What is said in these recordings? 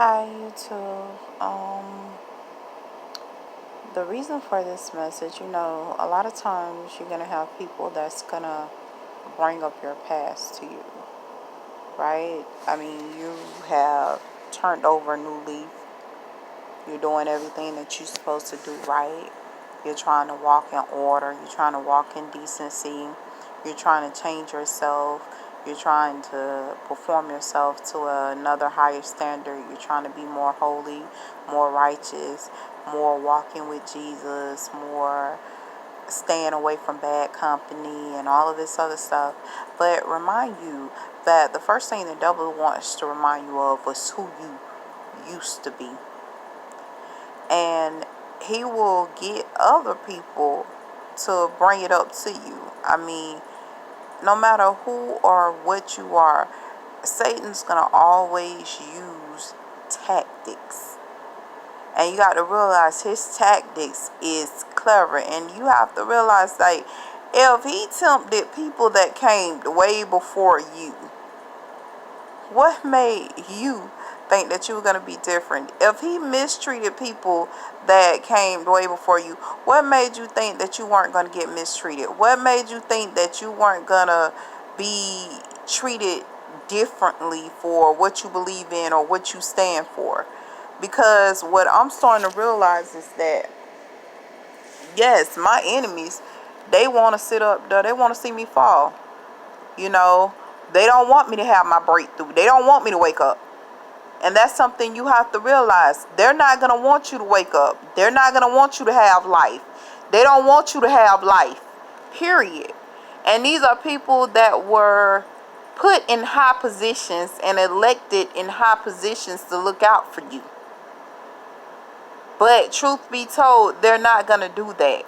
Hi YouTube. The reason for this message, a lot of times you're gonna have people that's gonna bring up your past to you, right? I mean, you have turned over a new leaf. You're doing everything that you're supposed to do right. You're trying to walk in order. You're trying to walk in decency. You're trying to change yourself. You're trying to perform yourself to another higher standard. You're trying to be more holy, more righteous, more walking with Jesus, more staying away from bad company and all of this other stuff. But remind you that the first thing the devil wants to remind you of was who you used to be. And he will get other people to bring it up to you. I mean, no matter who or what you are, Satan's going to always use tactics. And you got to realize his tactics is clever. And you have to realize, like, if he tempted people that came way before you, what made you think that you were going to be different? If he mistreated people that came way before you, what made you think that you weren't going to get mistreated? What made you think that you weren't going to be treated differently for what you believe in or what you stand for? Because what I'm starting to realize is that, yes, my enemies, they want to sit up there, they want to see me fall. They don't want me to have my breakthrough. They don't want me to wake up. And that's something you have to realize. They're not going to want you to wake up. They're not going to want you to have life. They don't want you to have life. Period. And these are people that were put in high positions and elected in high positions to look out for you. But truth be told, they're not going to do that.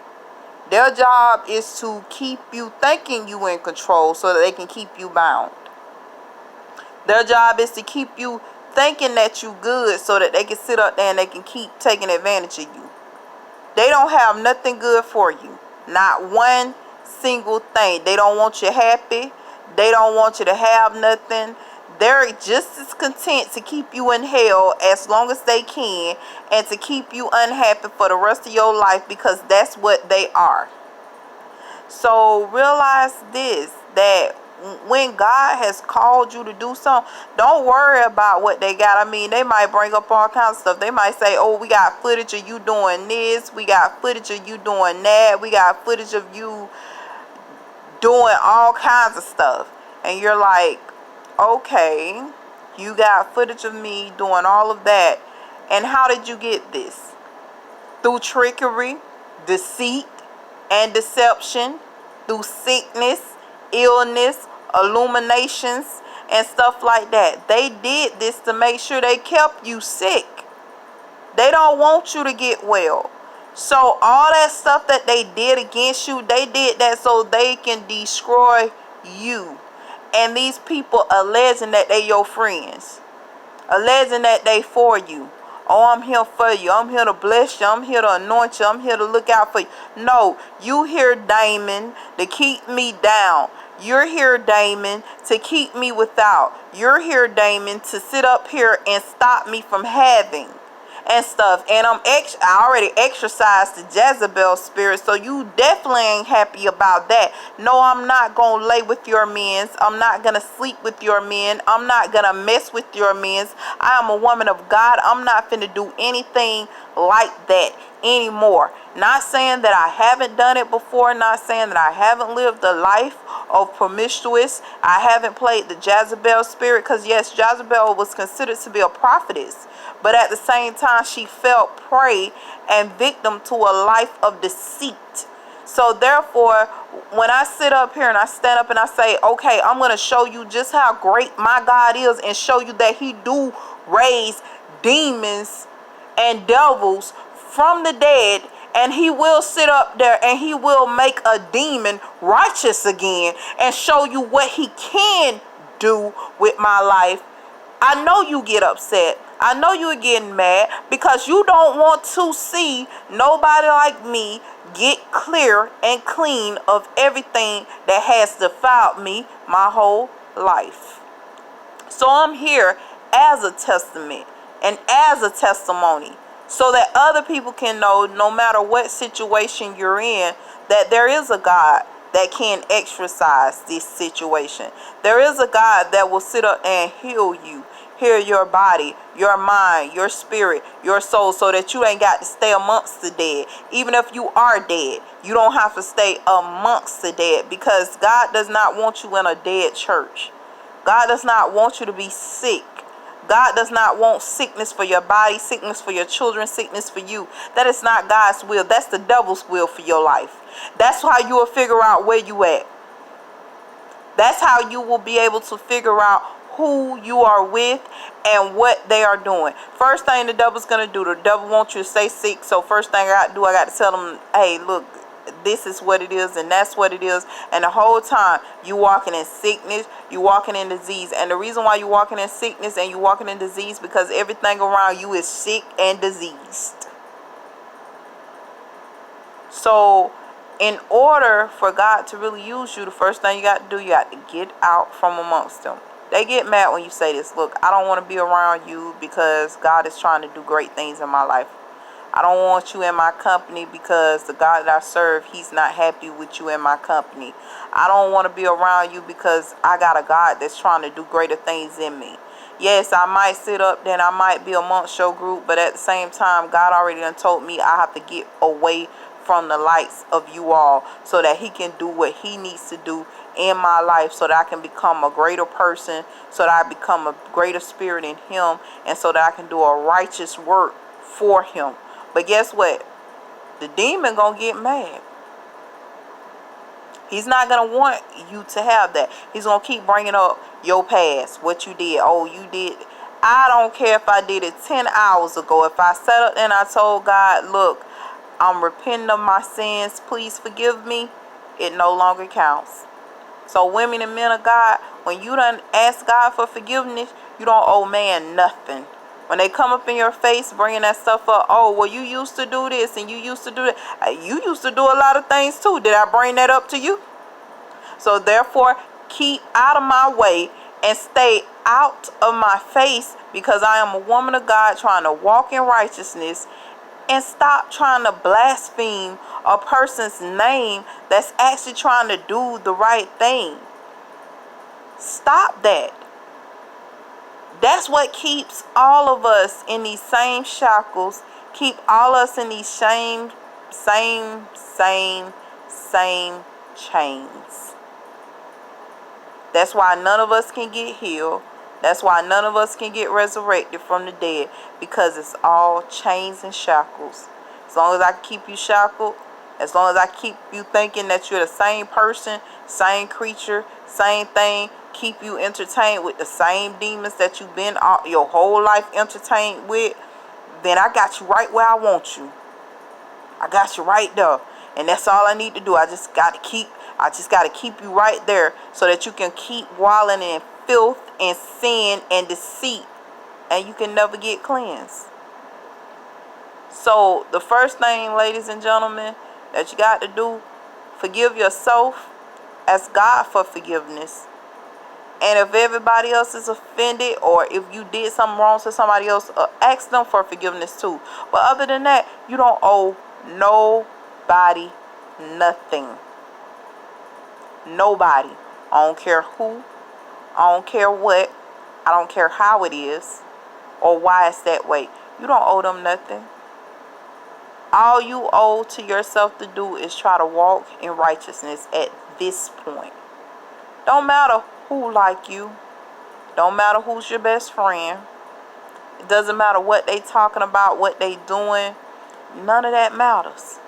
Their job is to keep you thinking you in control so that they can keep you bound. Their job is to keep you thinking that you good so that they can sit up there and they can keep taking advantage of you. They don't have nothing good for you. Not one single thing. They don't want you happy. They don't want you to have nothing. They're just as content to keep you in hell as long as they can and to keep you unhappy for the rest of your life, because that's what they are. So realize this, that when God has called you to do something, don't worry about what they got. I mean, they might bring up all kinds of stuff. They might say, oh, we got footage of you doing this. We got footage of you doing that. We got footage of you doing all kinds of stuff. And you're like, okay, you got footage of me doing all of that. And how did you get this? Through trickery, deceit, and deception, through sickness, illness, illuminations, and stuff like that. They did this to make sure they kept you sick. They don't want you to get well. So all that stuff that they did against you, they did that so they can destroy you. And these people alleging that they your friends, alleging that they for you. Oh, I'm here for you. I'm here to bless you. I'm here to anoint you. I'm here to look out for you. No, you here, Damon, to keep me down. You're here, Damon, to keep me without. You're here, Damon, to sit up here and stop me from having and stuff. And I already exercised the Jezebel spirit, so you definitely ain't happy about that. No, I'm not gonna lay with your men. I'm not gonna sleep with your men. I'm not gonna mess with your men. I am a woman of God. I'm not finna do anything like that anymore. Not saying that I haven't done it before, not saying that I haven't lived a life of promiscuous. I haven't played the Jezebel spirit, because yes, Jezebel was considered to be a prophetess, but at the same time she fell prey and victim to a life of deceit. So therefore, when I sit up here and I stand up and I say, okay, I'm going to show you just how great my God is and show you that he do raise demons and devils from the dead, and he will sit up there and he will make a demon righteous again and show you what he can do with my life, I know you get upset. I know you're getting mad because you don't want to see nobody like me get clear and clean of everything that has defiled me my whole life. So I'm here as a testament and as a testimony, so that other people can know, no matter what situation you're in, that there is a God that can exorcise this situation. There is a God that will sit up and heal you, heal your body, your mind, your spirit, your soul, so that you ain't got to stay amongst the dead. Even if you are dead, you don't have to stay amongst the dead, because God does not want you in a dead church. God does not want you to be sick. God does not want sickness for your body, sickness for your children, sickness for you. That is not God's will. That's the devil's will for your life. That's how you will figure out where you at. That's how you will be able to figure out who you are with and what they are doing. First thing the devil's going to do, the devil wants you to stay sick. So first thing I got to do, I got to tell them, hey, look, this is what it is and that's what it is. And the whole time you walking in sickness, you walking in disease. And the reason why you walking in sickness and you walking in disease, because everything around you is sick and diseased. So in order for God to really use you, the first thing you got to do, you got to get out from amongst them. They get mad when you say this. Look, I don't want to be around you because God is trying to do great things in my life. I don't want you in my company because the God that I serve, he's not happy with you in my company. I don't want to be around you because I got a God that's trying to do greater things in me. Yes, I might sit up, then I might be amongst your group, but at the same time, God already done told me I have to get away from the lights of you all so that he can do what he needs to do in my life, so that I can become a greater person, so that I become a greater spirit in him, and so that I can do a righteous work for him. But guess what? The demon gonna get mad. He's not gonna want you to have that. He's gonna keep bringing up your past, what you did. Oh, you did. I don't care if I did it 10 hours ago. If I sat up and I told God, look, I'm repenting of my sins, please forgive me, it no longer counts. So women and men of God, when you done ask God for forgiveness, you don't owe man nothing. When they come up in your face bringing that stuff up, oh, well, you used to do this and you used to do that. You used to do a lot of things too. Did I bring that up to you? So therefore, keep out of my way and stay out of my face, because I am a woman of God trying to walk in righteousness. And stop trying to blaspheme a person's name that's actually trying to do the right thing. Stop that. That's what keeps all of us in these same shackles, keep all us in these same chains. That's why none of us can get healed. That's why none of us can get resurrected from the dead, because it's all chains and shackles. As long as I keep you shackled, as long as I keep you thinking that you're the same person, same creature, same thing, keep you entertained with the same demons that you've been your whole life entertained with, then I got you right where I want you. I got you right there. And that's all I need to do. I just got to keep you right there so that you can keep wallowing in filth and sin and deceit, and you can never get cleansed. So the first thing, ladies and gentlemen, that you got to do, forgive yourself, ask God for forgiveness. And if everybody else is offended, or if you did something wrong to somebody else, ask them for forgiveness too. But other than that, you don't owe nobody nothing. Nobody. I don't care who. I don't care what. I don't care how it is or why it's that way. You don't owe them nothing. All you owe to yourself to do is try to walk in righteousness at this point. Don't matter who like you. Don't matter who's your best friend. It doesn't matter what they talking about, what they doing. None of that matters.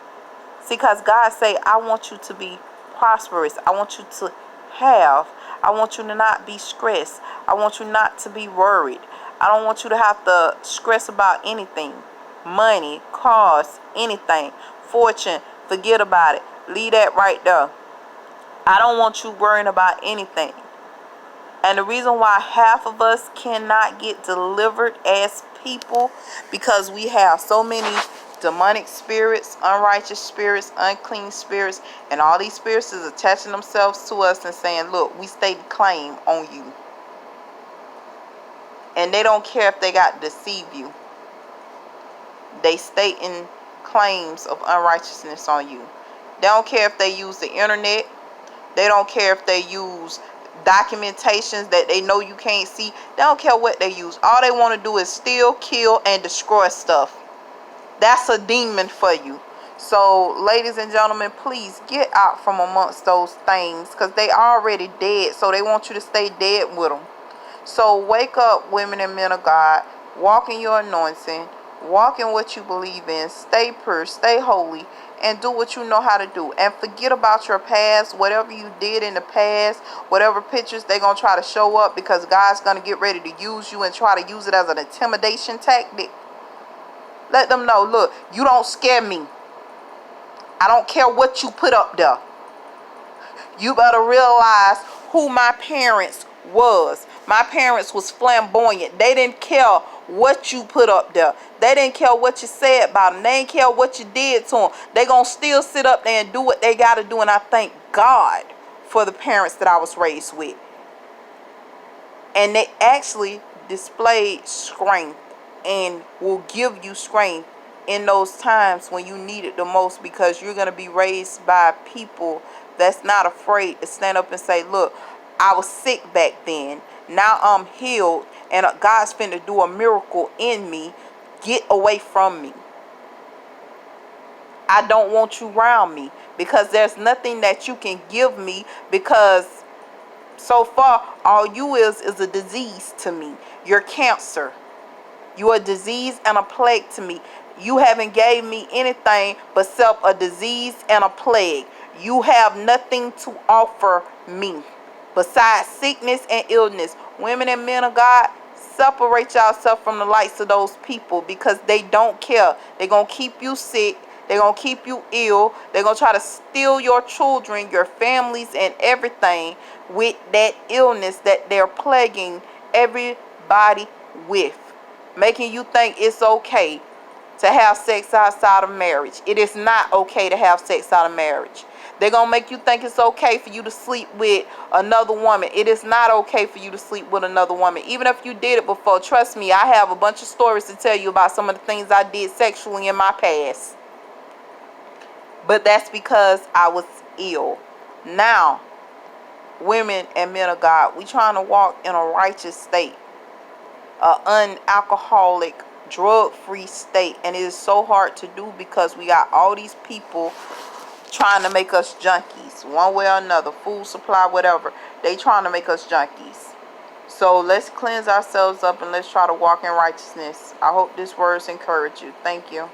See, because God say, I want you to be prosperous. I want you to have. I want you to not be stressed. I want you not to be worried. I don't want you to have to stress about anything. Money, cars, anything. Fortune, forget about it. Leave that right there. I don't want you worrying about anything. And the reason why half of us cannot get delivered as people, because we have so many demonic spirits, unrighteous spirits, unclean spirits, and all these spirits is attaching themselves to us and saying, look, we stake claim on you. And they don't care if they got to deceive you. They stating claims of unrighteousness on you. They don't care if they use the internet. They don't care if they use documentations that they know you can't see. They don't care what they use. All they want to do is steal, kill, and destroy stuff. That's a demon for you. So, ladies and gentlemen, please get out from amongst those things, because they already dead. So they want you to stay dead with them. So wake up, women and men of God. Walk in your anointing. Walk in what you believe in. Stay pure. Stay holy. And do what you know how to do. And forget about your past. Whatever you did in the past. Whatever pictures they're going to try to show up. Because God's going to get ready to use you and try to use it as an intimidation tactic. Let them know, look, you don't scare me. I don't care what you put up there. You better realize who my parents was. My parents was flamboyant. They didn't care what you put up there. They didn't care what you said about them. They didn't care what you did to them. They gonna still sit up there and do what they gotta do. And I thank God for the parents that I was raised with. And they actually displayed strength and will give you strength in those times when you need it the most, because you're going to be raised by people that's not afraid to stand up and say, look, I was sick back then. Now I'm healed and God's finna do a miracle in me. Get away from me. I don't want you around me, because there's nothing that you can give me, because so far all you is a disease to me. You're cancer. You're a disease and a plague to me. You haven't gave me anything but self a disease and a plague. You have nothing to offer me besides sickness and illness. Women and men of God, separate yourself from the likes of those people, because they don't care. They're going to keep you sick. They're going to keep you ill. They're going to try to steal your children, your families, and everything with that illness that they're plaguing everybody with. Making you think it's okay to have sex outside of marriage. It is not okay to have sex out of marriage. They're going to make you think it's okay for you to sleep with another woman. It is not okay for you to sleep with another woman. Even if you did it before, trust me, I have a bunch of stories to tell you about some of the things I did sexually in my past. But that's because I was ill. Now, women and men of God, we trying to walk in a righteous state. Unalcoholic, drug-free state. And it is so hard to do, because we got all these people trying to make us junkies one way or another. Food supply, whatever. They trying to make us junkies. So let's cleanse ourselves up and let's try to walk in righteousness. I hope this words encourage you. Thank you.